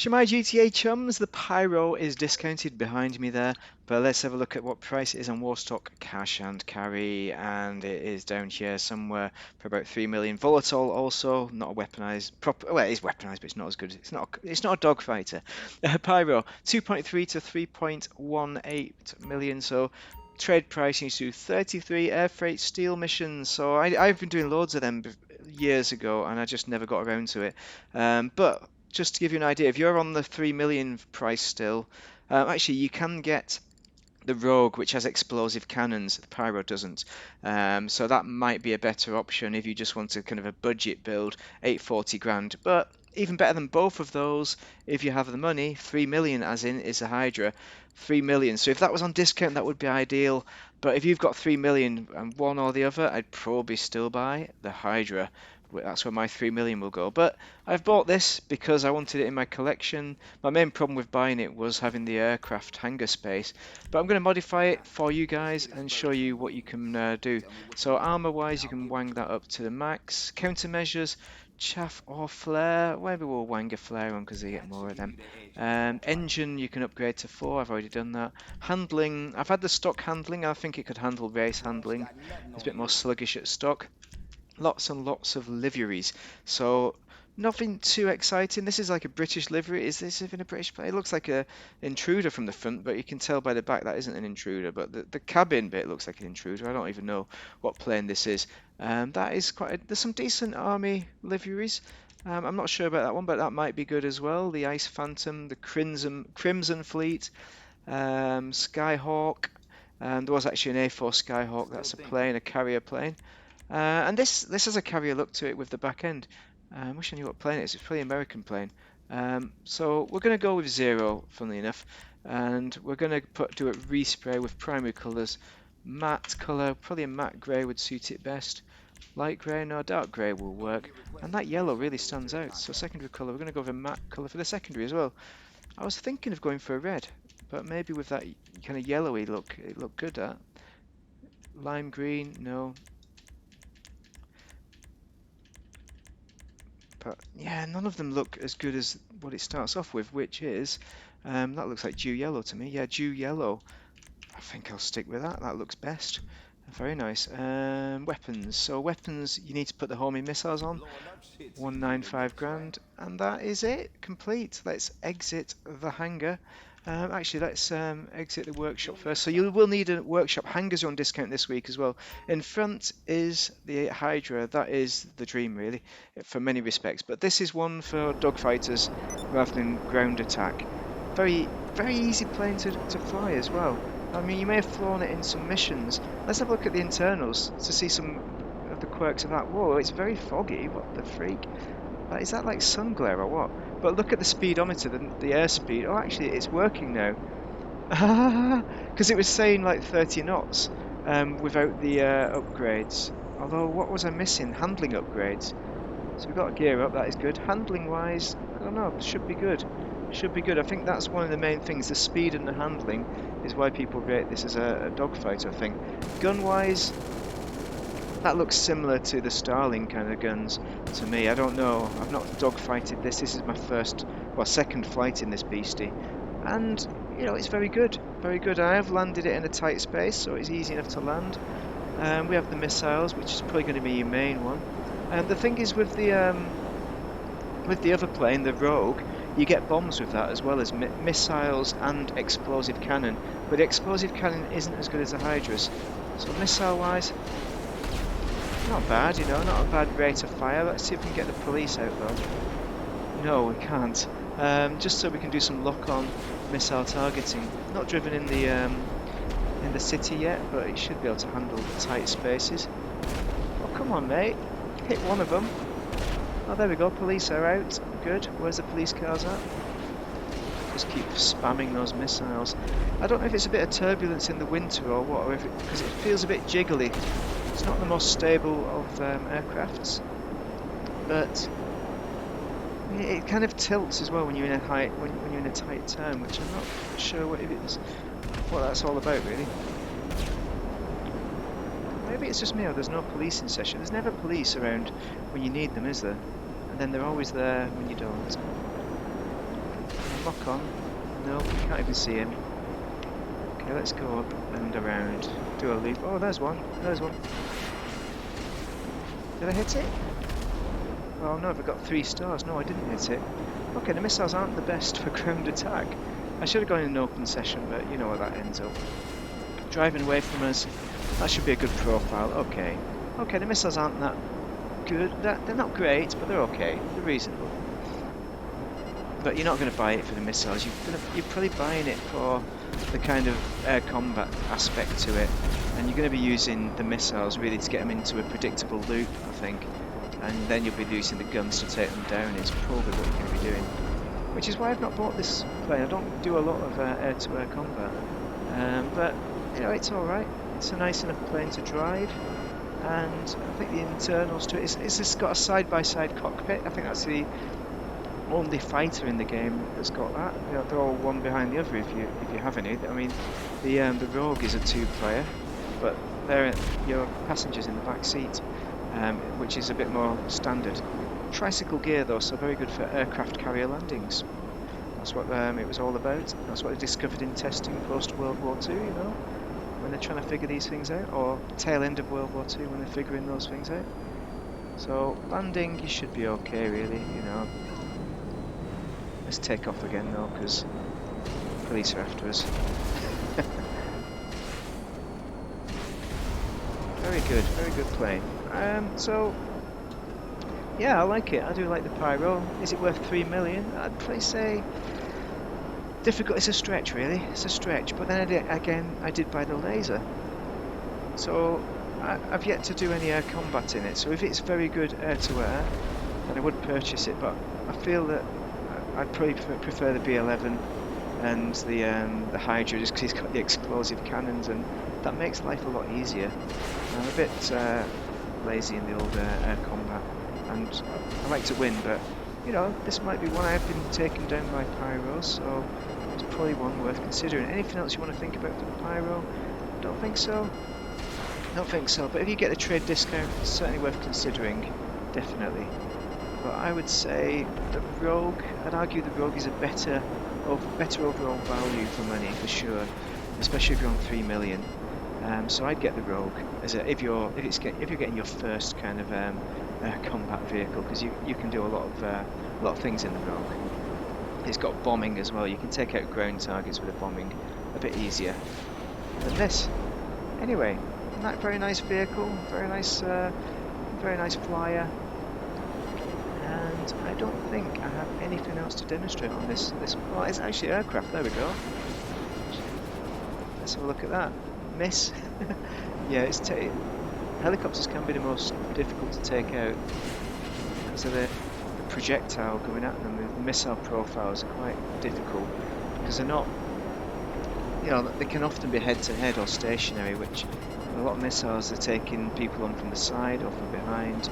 Shemai GTA chums, the Pyro is discounted behind me there, but let's have a look at what price it is on Warstock cash and carry, and it is down here somewhere for about 3 million. Volatile also, not a weaponized, proper, well it is weaponized, but it's not as good. It's not a dogfighter. Pyro 2.3 to 3.18 million, so trade price needs to do 33 air freight steel missions. So I've been doing loads of them years ago, and I just never got around to it. But just to give you an idea, if you're on the 3 million price still, actually you can get the Rogue, which has explosive cannons. The Pyro doesn't. So that might be a better option if you just want a kind of a budget build, 840 grand. But even better than both of those, if you have the money, 3 million as in is a Hydra, 3 million. So if that was on discount, that would be ideal. But if you've got 3 million and one or the other, I'd probably still buy the Hydra. That's where my 3 million will go. But I've bought this because I wanted it in my collection. My main problem with buying it was having the aircraft hangar space. But I'm going to modify it for you guys and show you what you can do. So armor wise, you can wang that up to the max. Countermeasures, chaff or flare. Maybe we'll wang a flare on because they get more of them. Engine you can upgrade to 4. I've already done that. Handling, I've had the stock handling. I think it could handle race handling. It's a bit more sluggish at stock. Lots and lots of liveries. So nothing too exciting. This is like a British livery. Is this even a British plane? It looks like a intruder from the front, but you can tell by the back that isn't an intruder. But the cabin bit looks like an intruder. I don't even know what plane this is. That is there's some decent army liveries. I'm not sure about that one, but that might be good as well. The Ice Phantom, the Crimson Fleet, Skyhawk. There was actually an A4 Skyhawk. That's a plane, a carrier plane. And this has a carrier look to it with the back end. I wish I knew what plane it is. It's probably an American plane. So we're going to go with 0, funnily enough, and we're going to do a respray with primary colours. Matte colour, probably a matte grey would suit it best. Light grey, no, dark grey will work. And that yellow really stands out. So secondary colour, we're going to go with a matte colour for the secondary as well. I was thinking of going for a red, but maybe with that kind of yellowy look, it looked good at. Lime green, no. But yeah, none of them look as good as what it starts off with, which is, that looks like dew yellow to me. Yeah, dew yellow. I think I'll stick with that. That looks best. Very nice. Weapons. So weapons, you need to put the homing missiles on. 195 grand. And that is it. Complete. Let's exit the hangar. Actually, let's exit the workshop first. So you will need a workshop. Hangars are on discount this week as well. In front is the Hydra. That is the dream, really, for many respects. But this is one for dogfighters rather than ground attack. Very, very easy plane to fly as well. I mean, you may have flown it in some missions. Let's have a look at the internals to see some of the quirks of that. Whoa, it's very foggy. What the freak? Is that like sun glare or what? But look at the speedometer, the airspeed. Oh, actually, it's working now. Because it was saying like 30 knots without the upgrades. Although, what was I missing? Handling upgrades. So we've got to gear up, that is good. Handling wise, I don't know, should be good. Should be good. I think that's one of the main things. The speed and the handling is why people rate this as a dogfighter, I think. Gun wise, that looks similar to the Starling kind of guns to me. I don't know. I've not dogfighted this. This is my second flight in this beastie. And, you know, it's very good. Very good. I have landed it in a tight space, so it's easy enough to land. We have the missiles, which is probably going to be your main one. And the thing is with the other plane, the Rogue, you get bombs with that as well as missiles and explosive cannon. But the explosive cannon isn't as good as the Hydras. So missile-wise, not bad, you know, not a bad rate of fire. Let's see if we can get the police out though. No, we can't. Just so we can do some lock-on missile targeting. Not driven in the city yet, but it should be able to handle the tight spaces. Oh, come on, mate. Hit one of them. Oh, there we go. Police are out. Good. Where's the police cars at? Just keep spamming those missiles. I don't know if it's a bit of turbulence in the winter or what, or because it feels a bit jiggly. It's not the most stable of aircrafts, but it kind of tilts as well when you're in a tight turn, which I'm not sure what that's all about really. Maybe it's just me, or there's no police in session. There's never police around when you need them, is there? And then they're always there when you don't. lock on. No, can't even see him. Okay, let's go up and around. Do a loop. Oh, there's one. There's one. Did I hit it? Oh no, I've got 3 stars. No, I didn't hit it. Okay, the missiles aren't the best for ground attack. I should have gone in an open session, but you know what that ends up. Driving away from us. That should be a good profile. Okay. Okay, the missiles aren't that good. They're not great, but they're okay. They're reasonable. But you're not going to buy it for the missiles. You're probably buying it for the kind of air combat aspect to it. And you're going to be using the missiles really to get them into a predictable loop, I think. And then you'll be using the guns to take them down. It's probably what you're going to be doing. Which is why I've not bought this plane. I don't do a lot of air-to-air combat. But, you know, it's alright. It's a nice enough plane to drive. And I think the internals to it, it's just got a side-by-side cockpit. I think that's the only fighter in the game that's got that. You know, they're all one behind the other if you have any. I mean, the Rogue is a 2-player, but they're your passengers in the back seat, which is a bit more standard. Tricycle gear though, so very good for aircraft carrier landings. That's what it was all about. That's what they discovered in testing post World War II. You know, when they're trying to figure these things out, or tail end of World War II when they're figuring those things out. So landing, you should be okay, really. You know. Let's take off again though, because police are after us. Very good plane. So yeah, I like it. I do like the Pyro. Is it worth 3 million? I'd probably say difficult. It's a stretch, really. It's a stretch. But then I did buy the laser. So I've yet to do any air combat in it. So if it's very good air to air, then I would purchase it. But I feel that I'd probably prefer the B11 and the Hydra just because it's got the explosive cannons, and that makes life a lot easier. I'm a bit lazy in the old air combat, and I like to win, but you know, this might be one I've been taken down by Pyros, so it's probably one worth considering. Anything else you want to think about for the Pyro? Don't think so? Don't think so, but if you get the trade discount, it's certainly worth considering, definitely. But I would say the Rogue, I'd argue the Rogue is a better overall value for money for sure, especially if you're on 3 million. So I'd get the Rogue as if you're getting your first kind of combat vehicle, because you can do a lot of things in the Rogue. It's got bombing as well. You can take out ground targets with the bombing a bit easier than this. Anyway, very nice vehicle, very nice flyer. And I don't think I have anything else to demonstrate on this. Well, it's actually aircraft. There we go. Let's have a look at that. Miss. Yeah, helicopters can be the most difficult to take out because of the projectile going at them. The missile profiles are quite difficult because they're not. You know, they can often be head-to-head or stationary, which a lot of missiles are taking people on from the side or from behind.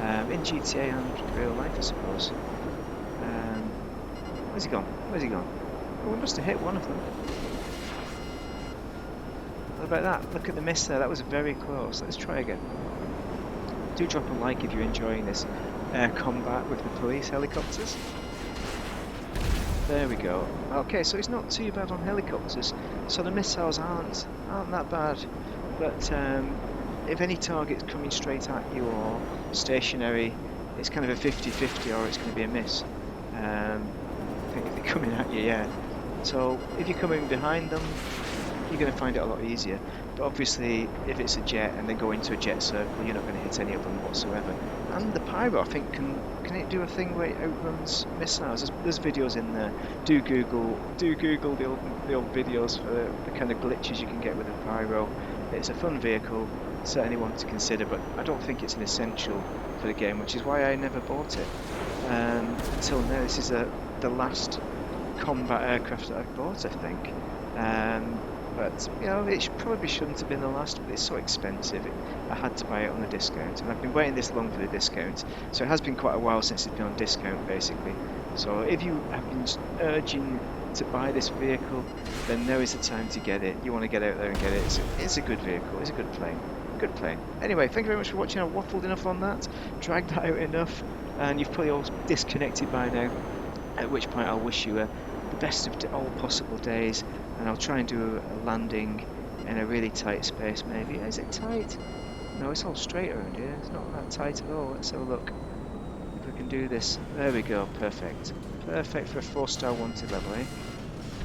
In GTA and real life, I suppose. Where's he gone? Where's he gone? Oh, we must have hit one of them. What about that? Look at the miss there. That was very close. Let's try again. Do drop a like if you're enjoying this air combat with the police helicopters. There we go. Okay, so it's not too bad on helicopters. So the missiles aren't that bad, but if any target's coming straight at you or stationary, it's kind of a 50-50, or it's going to be a miss. I think if they're coming at you, yeah. So if you're coming behind them, you're going to find it a lot easier. But obviously, if it's a jet and they go into a jet circle, you're not going to hit any of them whatsoever. And the Pyro, I think, can it do a thing where it outruns missiles? There's videos in there. Do Google the old videos for the kind of glitches you can get with the Pyro. It's a fun vehicle, certainly one to consider, but I don't think it's an essential for the game, which is why I never bought it. Until now, this is the last combat aircraft that I've bought, I think. But you know, it probably shouldn't have been the last, but it's so expensive. I had to buy it on the discount, and I've been waiting this long for the discount. So it has been quite a while since it's been on discount, basically. So if you have been urging to buy this vehicle, then now is the time to get it. You want to get out there and get it. It's a good vehicle. It's a good plane. Good plane. Anyway, thank you very much for watching. I waffled enough on that, dragged that out enough, and you've probably all disconnected by now. At which point I'll wish you the best of all possible days, and I'll try and do a landing in a really tight space maybe. Is it tight? No, it's all straight around here. It's not that tight at all. Let's have a look if we can do this. There we go. Perfect. Perfect for a 4-star wanted level, eh?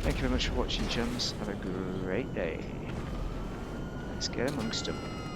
Thank you very much for watching, chums. Have a great day. Let's get amongst them.